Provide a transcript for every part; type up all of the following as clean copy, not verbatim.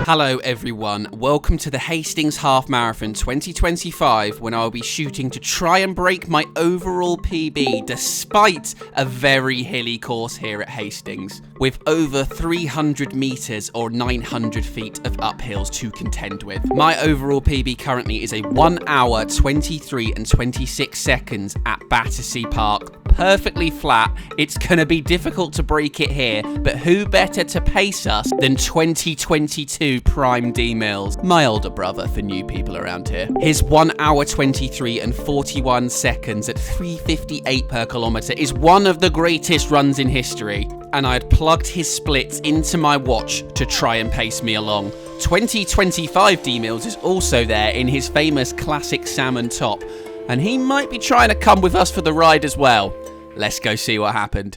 Hello everyone, welcome to the Hastings Half Marathon 2025 when I'll be shooting to try and break my overall PB despite a very hilly course here at Hastings, with over 300 metres or 900 feet of uphills to contend with. My overall PB currently is a 1 hour 23 and 26 seconds at Battersea Park. Perfectly flat. It's gonna be difficult to break it here, but who better to pace us than 2022 Prime D Mills, my older brother for new people around here. His 1 hour 23 and 41 seconds at 3:58 per kilometre is one of the greatest runs in history, and I had plugged his splits into my watch to try and pace me along. 2025 D Mills is also there in his famous classic salmon top, and he might be trying to come with us for the ride as well. Let's go see what happened.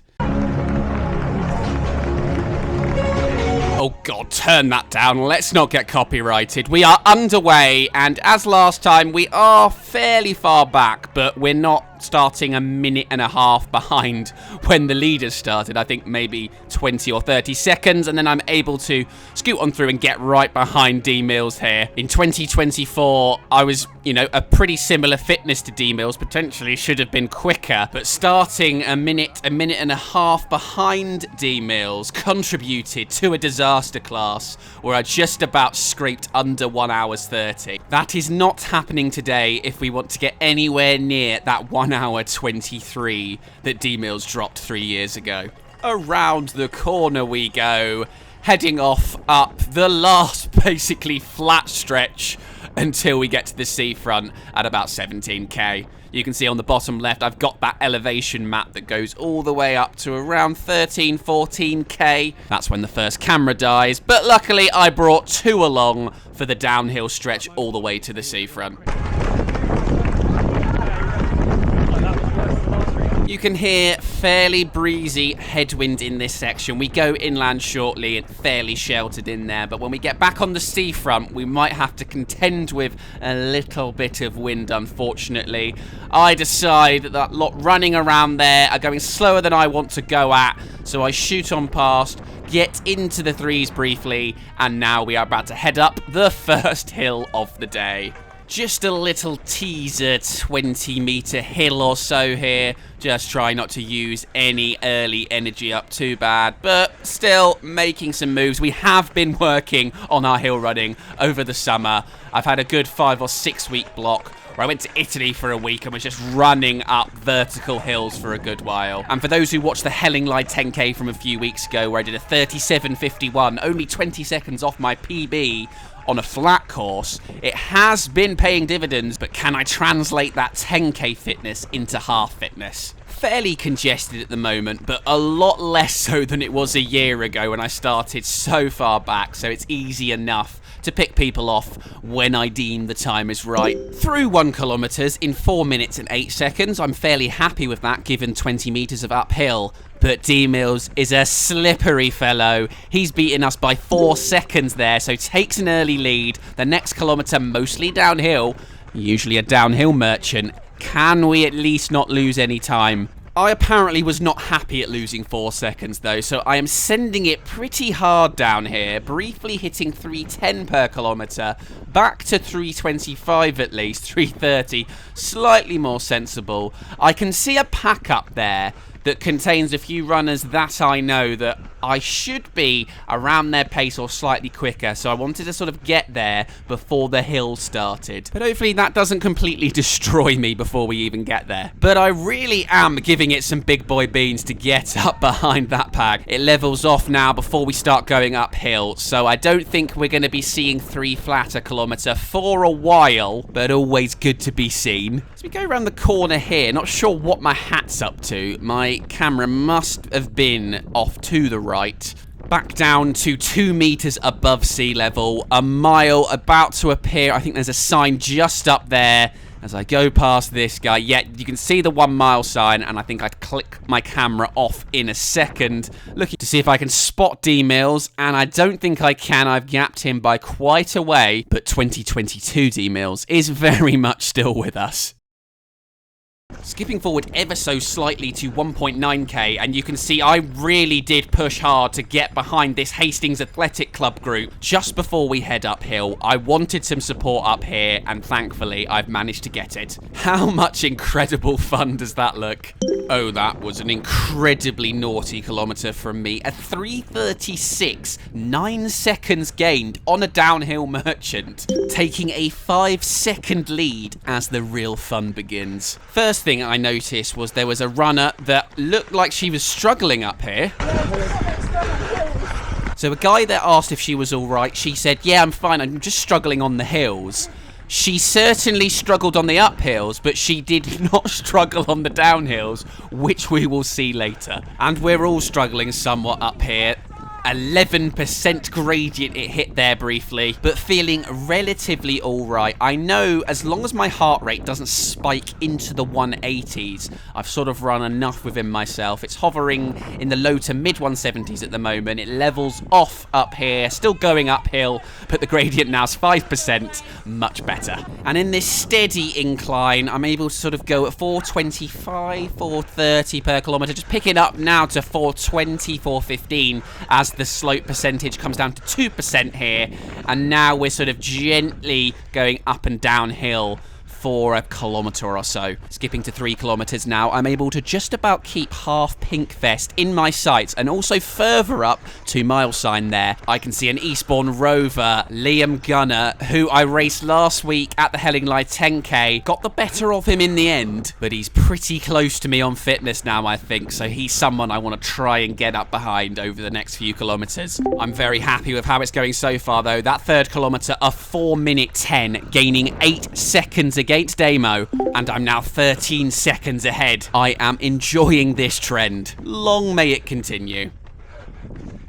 Oh god, turn that down. Let's not get copyrighted. We are underway, and as last time, we are fairly far back, but we're not starting a minute and a half behind when the leaders started. I think maybe 20 or 30 seconds, and then I'm able to scoot on through and get right behind D Mills here. In 2024, I was, a pretty similar fitness to D Mills, potentially should have been quicker, but starting a minute and a half behind D Mills contributed to a disaster class where I just about scraped under 1 hours 30. That is not happening today if we want to get anywhere near that 1 hour 23 that D Mills dropped 3 years ago. Around the corner we go, heading off up the last basically flat stretch until we get to the seafront at about 17k. You can see on the bottom left, I've got that elevation map that goes all the way up to around 13, 14k. That's when the first camera dies, but luckily I brought two along for the downhill stretch all the way to the seafront. You can hear fairly breezy headwind in this section. We go inland shortly and fairly sheltered in there, but when we get back on the seafront, we might have to contend with a little bit of wind, unfortunately. I decide that lot running around there are going slower than I want to go at, so I shoot on past, get into the threes briefly, and now we are about to head up the first hill of the day. Just a little teaser 20-metre hill or so here. Just try not to use any early energy up too bad, but still making some moves. We have been working on our hill running over the summer. I've had a good 5 or 6 week block where I went to Italy for a week and was just running up vertical hills for a good while. And for those who watched the Hellingly 10k from a few weeks ago where I did a 37:51, only 20 seconds off my PB on a flat course, it has been paying dividends, but can I translate that 10k fitness into half fitness? Fairly congested at the moment, but a lot less so than it was a year ago when I started so far back, so it's easy enough to pick people off when I deem the time is right. Through 1 kilometre in 4 minutes and 8 seconds, I'm fairly happy with that given 20 metres of uphill. But D Mills is a slippery fellow. He's beaten us by 4 seconds there, so takes an early lead. The next kilometre mostly downhill, usually a downhill merchant. Can we at least not lose any time? I apparently was not happy at losing 4 seconds though, so I am sending it pretty hard down here, briefly hitting 3:10 per kilometre, back to 3:25 at least, 3:30, slightly more sensible. I can see a pack up there that contains a few runners that I know that I should be around their pace or slightly quicker, so I wanted to sort of get there before the hill started. But hopefully that doesn't completely destroy me before we even get there. But I really am giving it some big boy beans to get up behind that pack. It levels off now before we start going uphill, so I don't think we're going to be seeing 3 flat a kilometre for a while, but always good to be seen. As we go around the corner here, not sure what my hat's up to. My camera must have been off to the right. Back down to 2 metres above sea level, a mile about to appear. I think there's a sign just up there as I go past this guy. Yeah, you can see the 1 mile sign, and I think I'd click my camera off in a second, looking to see if I can spot D Mills, and I don't think I can. I've gapped him by quite a way, but 2022 D Mills is very much still with us. Skipping forward ever so slightly to 1.9k, and you can see I really did push hard to get behind this Hastings Athletic Club group just before we head uphill. I wanted some support up here, and thankfully I've managed to get it. How much incredible fun does that look? Oh, that was an incredibly naughty kilometre from me. A 3:36, 9 seconds gained on a downhill merchant, taking a 5-second lead as the real fun begins. First thing I noticed was there was a runner that looked like she was struggling up here. So a guy that asked if she was all right, she said, yeah, I'm fine, I'm just struggling on the hills. She certainly struggled on the uphills, but she did not struggle on the downhills, which we will see later. And we're all struggling somewhat up here. 11% gradient it hit there briefly, but feeling relatively alright. I know as long as my heart rate doesn't spike into the 180s, I've sort of run enough within myself. It's hovering in the low to mid 170s at the moment. It levels off up here, still going uphill, but the gradient now is 5%, much better. And in this steady incline, I'm able to sort of go at 425, 430 per kilometre, just picking up now to 420, 415 as the slope percentage comes down to 2% here, and now we're sort of gently going up and downhill for a kilometre or so. Skipping to 3 kilometres now, I'm able to just about keep half pink vest in my sights, and also further up, 2 mile sign there, I can see an Eastbourne rover, Liam Gunner, who I raced last week at the Hellingly 10k, got the better of him in the end, but he's pretty close to me on fitness now, I think, so he's someone I want to try and get up behind over the next few kilometres. I'm very happy with how it's going so far though. That 3rd kilometre, a 4:10, gaining 8 seconds against Damo, and I'm now 13 seconds ahead. I am enjoying this trend. Long may it continue.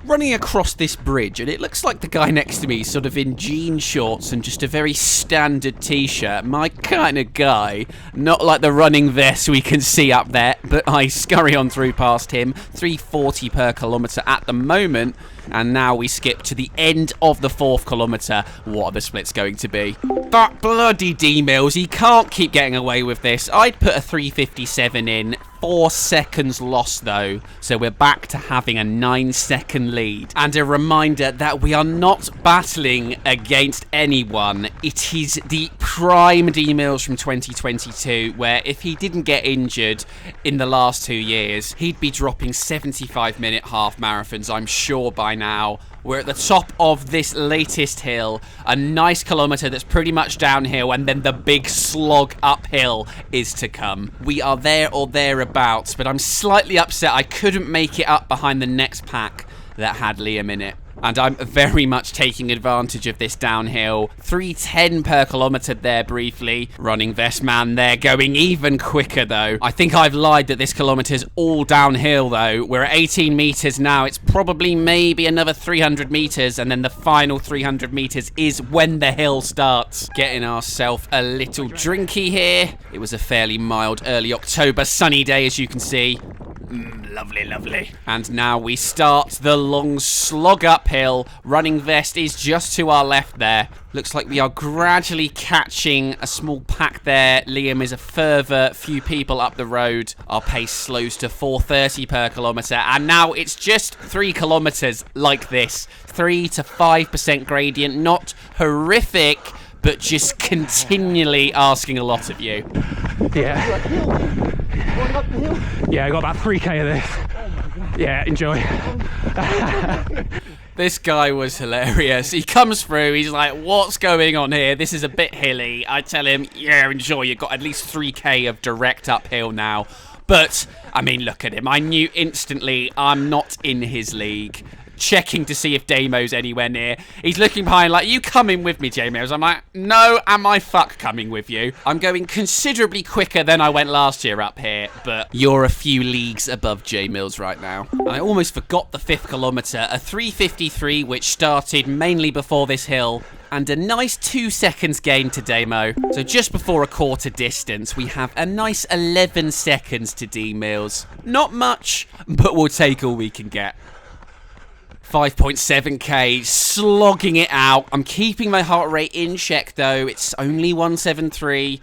Running across this bridge, and it looks like the guy next to me is sort of in jean shorts and just a very standard t-shirt. My kind of guy. Not like the running vest we can see up there, but I scurry on through past him. 340 per kilometre at the moment, and now we skip to the end of the 4th kilometre. What are the splits going to be? That bloody D-Mills, he can't keep getting away with this. I'd put a 3:57 in. 4 seconds lost though, so we're back to having a 9-second lead. And a reminder that we are not battling against anyone. It is the prime D-Mills from 2022, where if he didn't get injured in the last 2 years, he'd be dropping 75-minute half marathons, I'm sure by now. We're at the top of this latest hill, a nice kilometre that's pretty much downhill, and then the big slog uphill is to come. We are there or thereabouts, but I'm slightly upset I couldn't make it up behind the next pack that had Liam in it. And I'm very much taking advantage of this downhill. 3:10 per kilometre there briefly. Running vest man there going even quicker though. I think I've lied that this kilometre's all downhill though. We're at 18 metres now. It's probably maybe another 300 metres, and then the final 300 metres is when the hill starts. Getting ourselves a little drinky here. It was a fairly mild early October sunny day, as you can see. Lovely, lovely. And now we start the long slog uphill. Running vest is just to our left there. Looks like we are gradually catching a small pack there. Liam is a further few people up the road. Our pace slows to 4:30 per kilometre. And now it's just 3 kilometres like this. 3 to 5% gradient. Not horrific, but just continually asking a lot of you. Yeah. Yeah, I got about 3k of this. Yeah, enjoy. This guy was hilarious. He comes through, he's like, what's going on here? This is a bit hilly. I tell him, yeah, enjoy. You've got at least 3k of direct uphill now. But, I mean, look at him. I knew instantly I'm not in his league. Checking to see if Damo's anywhere near. He's looking behind like, you coming with me, J-Mills? I'm like, no, am I fuck coming with you? I'm going considerably quicker than I went last year up here, but you're a few leagues above J-Mills right now. I almost forgot the 5th kilometre, a 3:53, which started mainly before this hill, and a nice 2 seconds gain to Damo. So just before a quarter distance, we have a nice 11 seconds to D-Mills. Not much, but we'll take all we can get. 5.7k, slogging it out. I'm keeping my heart rate in check though. It's only 173.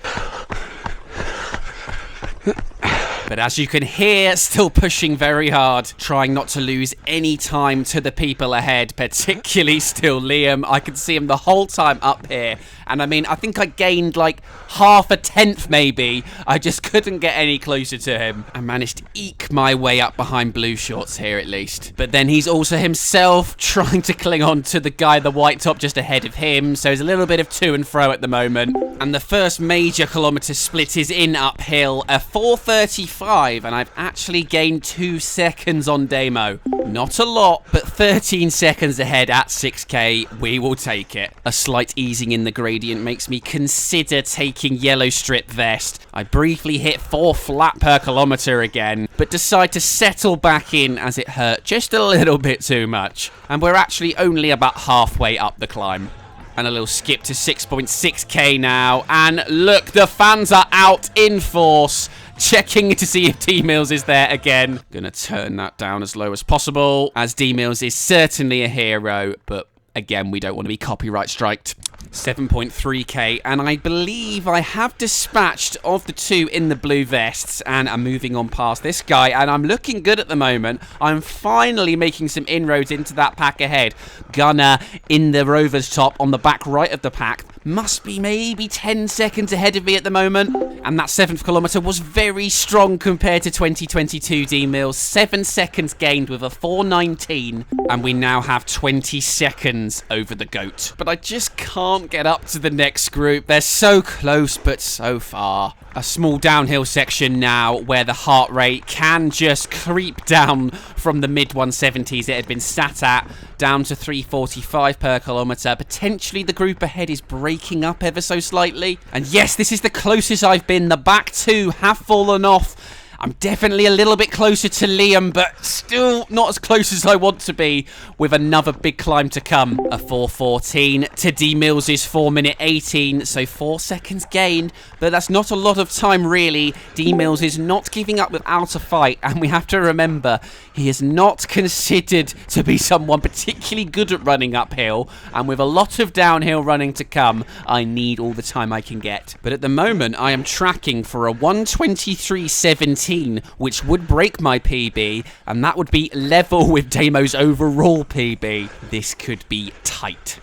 But as you can hear, still pushing very hard, trying not to lose any time to the people ahead, particularly still Liam. I could see him the whole time up here. And I mean, I think I gained like half a tenth maybe. I just couldn't get any closer to him. I managed to eke my way up behind Blue Shorts here at least. But then he's also himself trying to cling on to the guy, the white top, just ahead of him. So there's a little bit of to and fro at the moment. And the first major kilometre split is in uphill, a 4:35, and I've actually gained 2 seconds on Damo. Not a lot, but 13 seconds ahead at 6k. We will take it. A slight easing in the gradient makes me consider taking yellow strip vest. I briefly hit 4 flat per kilometre again, but decide to settle back in as it hurt just a little bit too much. And we're actually only about halfway up the climb. And a little skip to 6.6k now. And look, the fans are out in force. Checking to see if D-Mills is there again. Gonna turn that down as low as possible, as D-Mills is certainly a hero, but again, we don't want to be copyright striked. 7.3k, and I believe I have dispatched of the 2 in the blue vests, and I'm moving on past this guy, and I'm looking good at the moment. I'm finally making some inroads into that pack ahead. Gunner in the Rover's top on the back right of the pack must be maybe 10 seconds ahead of me at the moment. And that 7th kilometre was very strong compared to 2022 D-Mills. 7 seconds gained with a 4:19. And we now have 20 seconds over the GOAT. But I just can't get up to the next group. They're so close, but so far. A small downhill section now where the heart rate can just creep down from the mid 170s it had been sat at down to 3:45 per kilometre. Potentially the group ahead is breaking up ever so slightly. And yes, this is the closest I've been. The back 2 have fallen off. I'm definitely a little bit closer to Liam, but still not as close as I want to be, with another big climb to come. A 4:14 to D-Mills' 4:18, so 4 seconds gained, but that's not a lot of time really. D-Mills is not giving up without a fight, and we have to remember, he is not considered to be someone particularly good at running uphill, and with a lot of downhill running to come, I need all the time I can get. But at the moment, I am tracking for a 1:23.17, which would break my PB, and that would be level with Damo's overall PB. This could be tight.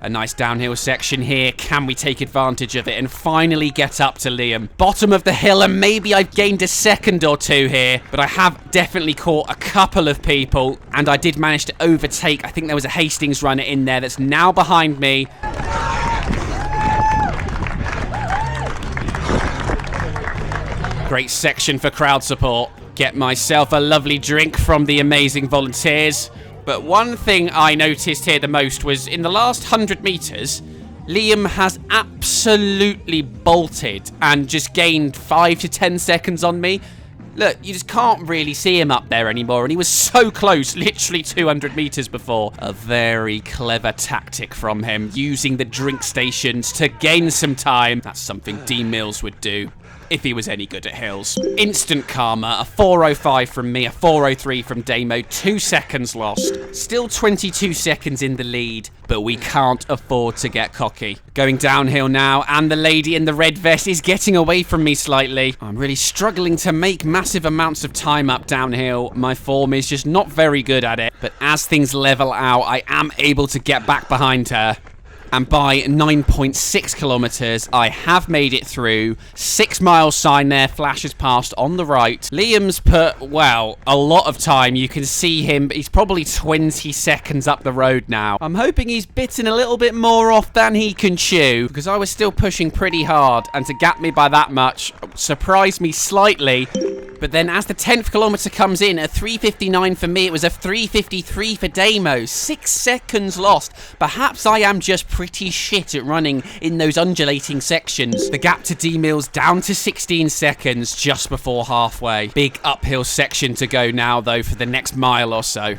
A nice downhill section here. Can we take advantage of it and finally get up to Liam? Bottom of the hill, and maybe I've gained a second or 2 here, but I have definitely caught a couple of people, and I did manage to overtake. I think there was a Hastings runner in there that's now behind me. Great section for crowd support. Get myself a lovely drink from the amazing volunteers. But one thing I noticed here the most was in the last 100 metres, Liam has absolutely bolted and just gained 5 to 10 seconds on me. Look, you just can't really see him up there anymore, and he was so close, literally 200 metres before. A very clever tactic from him, using the drink stations to gain some time. That's something D-Mills would do if he was any good at hills. Instant karma, a 4:05 from me, a 4:03 from Damo, 2 seconds lost. Still 22 seconds in the lead, but we can't afford to get cocky. Going downhill now, and the lady in the red vest is getting away from me slightly. I'm really struggling to make massive amounts of time up downhill. My form is just not very good at it, but as things level out, I am able to get back behind her. And by 9.6 kilometres, I have made it through. 6 mile sign there flashes past on the right. Liam's put, well, a lot of time. You can see him, but he's probably 20 seconds up the road now. I'm hoping he's bitten a little bit more off than he can chew, because I was still pushing pretty hard, and to gap me by that much surprised me slightly. But then as the 10th kilometre comes in, a 3:59 for me, it was a 3:53 for Damo. 6 seconds lost. Perhaps I am just pretty shit at running in those undulating sections. The gap to D-Mills down to 16 seconds just before halfway. Big uphill section to go now, though, for the next mile or so.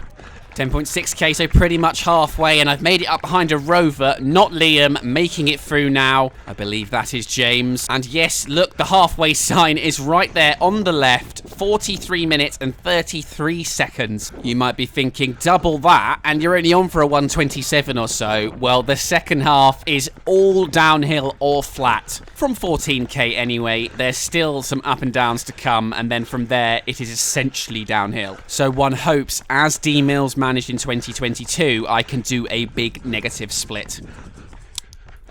10.6k, so pretty much halfway, and I've made it up behind a Rover, not Liam, making it through now. I believe that is James. And yes, look, the halfway sign is right there on the left. 43 minutes and 33 seconds. You might be thinking, double that, and you're only on for a 127 or so. Well, the second half is all downhill or flat. From 14k anyway, there's still some up and downs to come, and then from there, it is essentially downhill. So one hopes, as D Mills managed in 2022, I can do a big negative split.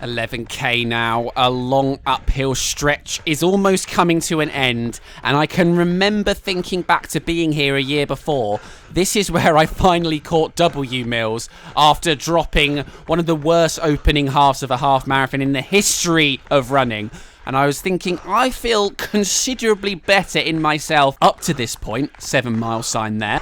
11k now, a long uphill stretch is almost coming to an end, and I can remember thinking back to being here a year before. This is where I finally caught W Mills after dropping one of the worst opening halves of a half marathon in the history of running. And I was thinking, I feel considerably better in myself up to this point. 7 mile sign there.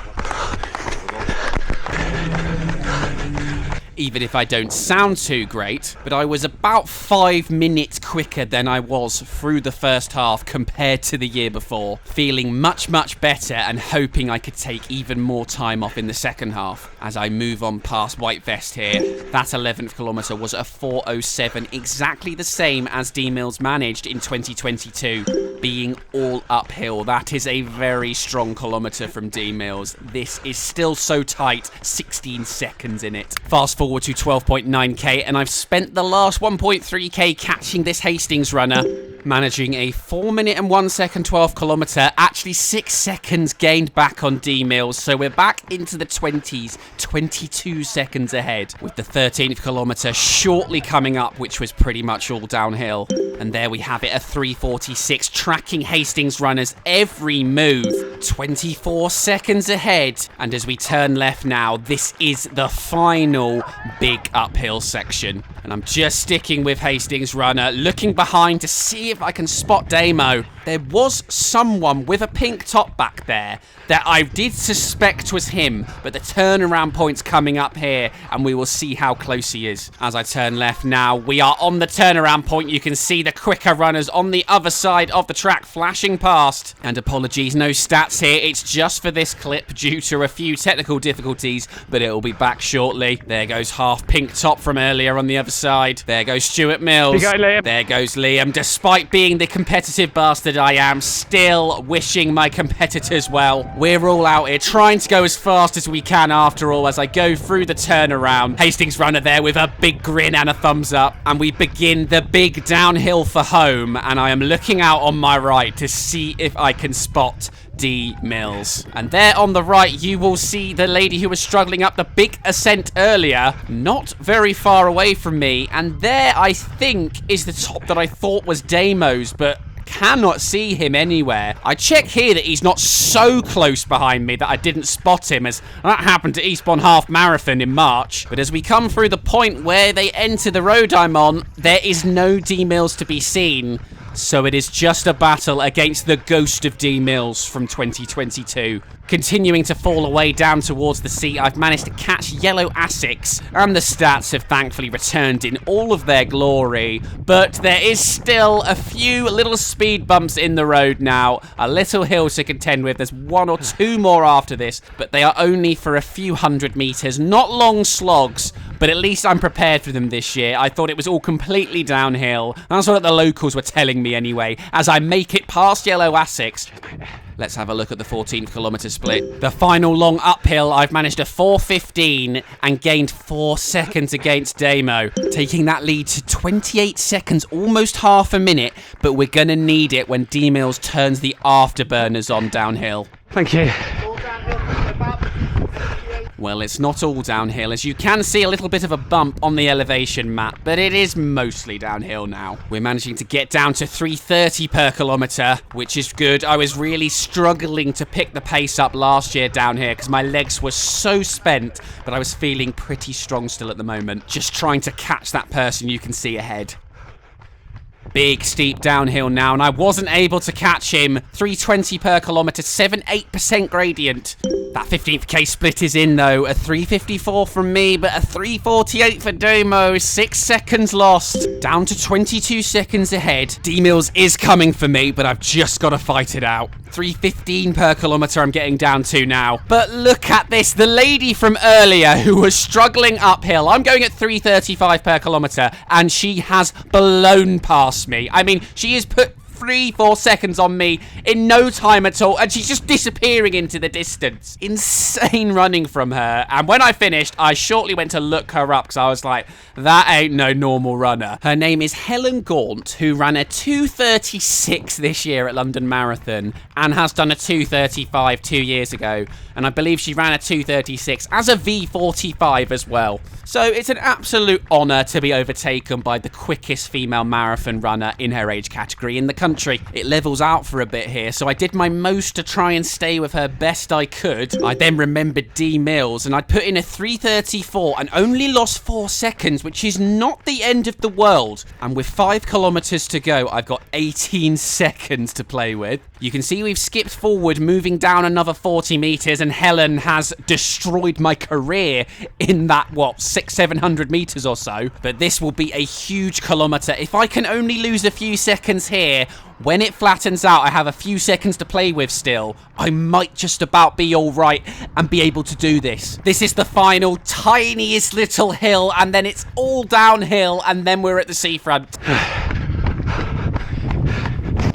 Even if I don't sound too great, but I was about 5 minutes quicker than I was through the first half compared to the year before. Feeling much, much better and hoping I could take even more time off in the second half. As I move on past White Vest here, that 11th kilometre was a 4:07, exactly the same as D Mills managed in 2022, being all uphill. That is a very strong kilometre from D Mills. This is still so tight, 16 seconds in it. Fast forward to 12.9k, and I've spent the last 1.3k catching this Hastings runner, managing a 4 minute and 1 second 12 kilometre, actually 6 seconds gained back on D Mills, so we're back into the 20s, 22 seconds ahead, with the 13th kilometre shortly coming up, which was pretty much all downhill. And there we have it, a 3:46, tracking Hastings runners every move, 24 seconds ahead. And as we turn left now, this is the final big uphill section. And I'm just sticking with Hastings runner, looking behind to see if I can spot Damo. There was someone with a pink top back there that I did suspect was him, but the turnaround point's coming up here, and we will see how close he is. As I turn left now, we are on the turnaround point. You can see the quicker runners on the other side of the track flashing past. And apologies, no stats here. It's just for this clip due to a few technical difficulties, but it will be back shortly. There goes half pink top from earlier on the other side. There goes Stuart Mills. You go, Liam. There goes Liam. Despite being the competitive bastard I am, still wishing my competitors well. We're all out here trying to go as fast as we can after all as I go through the turnaround. Hastings runner there with a big grin and a thumbs up. And we begin the big downhill for home. And I am looking out on my right to see if I can spot D Mills. And there on the right, you will see the lady who was struggling up the big ascent earlier, not very far away from me. And there, I think, is the top that I thought was Damo's, but cannot see him anywhere. I check here that he's not so close behind me that I didn't spot him, as that happened to Eastbourne Half Marathon in March. But as we come through the point where they enter the road I'm on, there is no D Mills to be seen. So it is just a battle against the ghost of D Mills from 2022. Continuing to fall away down towards the sea, I've managed to catch yellow Asics, and the stats have thankfully returned in all of their glory. But there is still a few little speed bumps in the road now, a little hill to contend with. There's 1 or 2 more after this, but they are only for a few hundred meters, not long slogs. But at least I'm prepared for them this year. I thought it was all completely downhill. That's what the locals were telling me anyway, as I make it past yellow Asics. Let's have a look at the 14th kilometre split. The final long uphill, I've managed a 4:15 and gained 4 seconds against Damo, taking that lead to 28 seconds, almost half a minute, but we're going to need it when D Mills turns the afterburners on downhill. Thank you. Well, it's not all downhill, as you can see a little bit of a bump on the elevation map, but it is mostly downhill now. We're managing to get down to 3:30 per kilometre, which is good. I was really struggling to pick the pace up last year down here because my legs were so spent, but I was feeling pretty strong still at the moment. Just trying to catch that person you can see ahead. Big steep downhill now, and I wasn't able to catch him. 3:20 per kilometre, 7-8% gradient. That 15th K split is in though. A 3:54 from me, but a 3:48 for Damo. 6 seconds lost. Down to 22 seconds ahead. D Mills is coming for me, but I've just got to fight it out. 3:15 per kilometre I'm getting down to now. But look at this. The lady from earlier who was struggling uphill. I'm going at 3:35 per kilometre, and she has blown past me. I mean, she has put 3-4 seconds on me in no time at all, and she's just disappearing into the distance. Insane running from her. And when I finished, I shortly went to look her up because I was like, that ain't no normal runner. Her name is Helen Gaunt, who ran a 2:36 this year at London Marathon and has done a 2:35 2 years ago. And I believe she ran a 2:36 as a V45 as well. So it's an absolute honour to be overtaken by the quickest female marathon runner in her age category in the country. It levels out for a bit here, so I did my most to try and stay with her best I could. I then remembered D Mills, and I'd put in a 3:34 and only lost 4 seconds, which is not the end of the world. And with 5 kilometres to go, I've got 18 seconds to play with. You can see we've skipped forward, moving down another 40 metres, and Helen has destroyed my career in that, 600-700 metres or so. But this will be a huge kilometre. If I can only lose a few seconds here, when it flattens out, I have a few seconds to play with still. I might just about be all right and be able to do this. This is the final tiniest little hill, and then it's all downhill, and then we're at the seafront.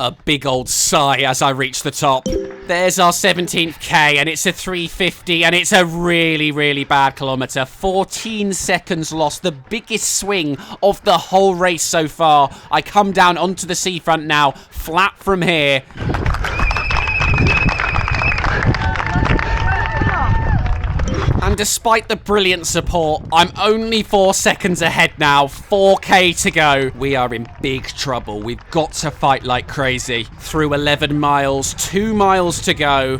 A big old sigh as I reach the top. There's our 17th K, and it's a 3:50, and it's a really, really bad kilometre. 14 seconds lost, the biggest swing of the whole race so far. I come down onto the seafront now, flat from here. And despite the brilliant support, I'm only 4 seconds ahead now. 4K to go. We are in big trouble. We've got to fight like crazy. Through 11 miles, 2 miles to go.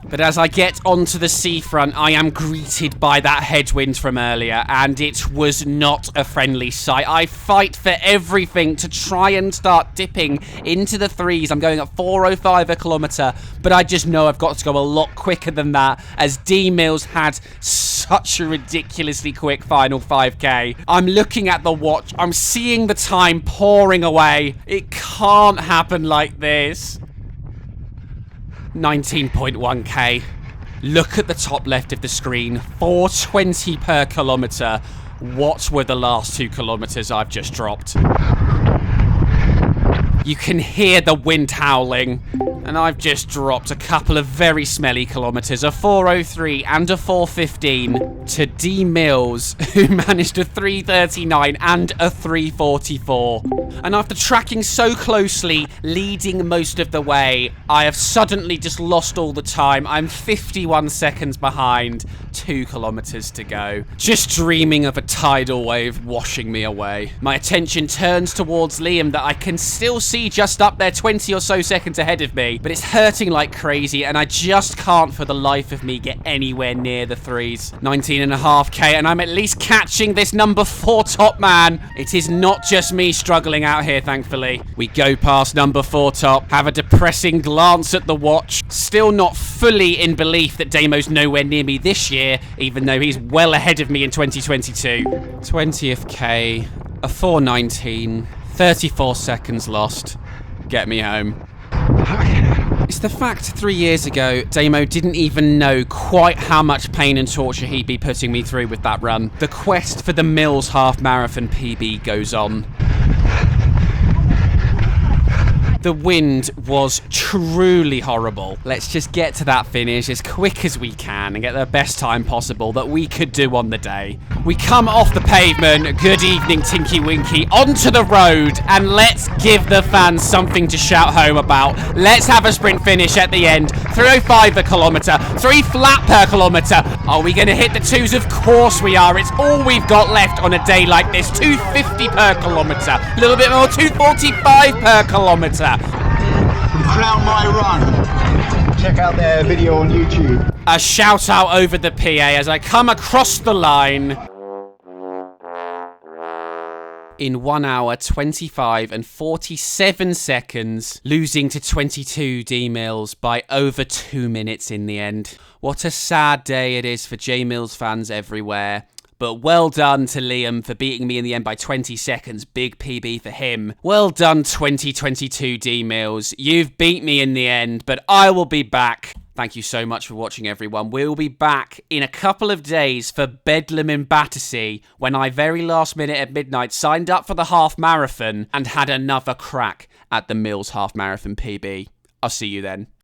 But as I get onto the seafront, I am greeted by that headwind from earlier, and it was not a friendly sight. I fight for everything to try and start dipping into the threes. I'm going at 4:05 a kilometre, but I just know I've got to go a lot quicker than that, as D Mills had such a ridiculously quick final 5K. I'm looking at the watch. I'm seeing the time pouring away. It can't happen like this. 19.1K. Look at the top left of the screen. 4:20 per kilometre. What were the last 2 kilometres I've just dropped? You can hear the wind howling. And I've just dropped a couple of very smelly kilometres, a 4:03 and a 4:15 to D Mills, who managed a 3:39 and a 3:44. And after tracking so closely, leading most of the way, I have suddenly just lost all the time. I'm 51 seconds behind, 2 kilometres to go. Just dreaming of a tidal wave washing me away. My attention turns towards Liam that I can still see just up there 20 or so seconds ahead of me. But it's hurting like crazy, and I just can't for the life of me get anywhere near the threes. 19.5K, and I'm at least catching this number 4 top man. It is not just me struggling out here, thankfully. We go past number 4 top, have a depressing glance at the watch. Still not fully in belief that Damo's nowhere near me this year, even though he's well ahead of me in 2022. 20th K, a 4:19, 34 seconds lost. Get me home. It's the fact 3 years ago, Damo didn't even know quite how much pain and torture he'd be putting me through with that run. The quest for the Mills Half Marathon PB goes on. The wind was truly horrible. Let's just get to that finish as quick as we can and get the best time possible that we could do on the day. We come off the pavement, good evening Tinky Winky, onto the road, and let's give the fans something to shout home about. Let's have a sprint finish at the end. 3:05 a kilometre, 3 flat per kilometre. Are we going to hit the 2s? Of course we are. It's all we've got left on a day like this. 2:50 per kilometre, a little bit more, 2:45 per kilometre. Crown my run. Check out their video on YouTube. A shout out over the PA as I come across the line. In 1 hour, 25 and 47 seconds, losing to 22 D Mills by over 2 minutes in the end. What a sad day it is for J Mills fans everywhere. But well done to Liam for beating me in the end by 20 seconds. Big PB for him. Well done, 2022 D Mills. You've beat me in the end, but I will be back. Thank you so much for watching, everyone. We'll be back in a couple of days for Bedlam in Battersea, when I very last minute at midnight signed up for the half marathon and had another crack at the Mills Half Marathon PB. I'll see you then.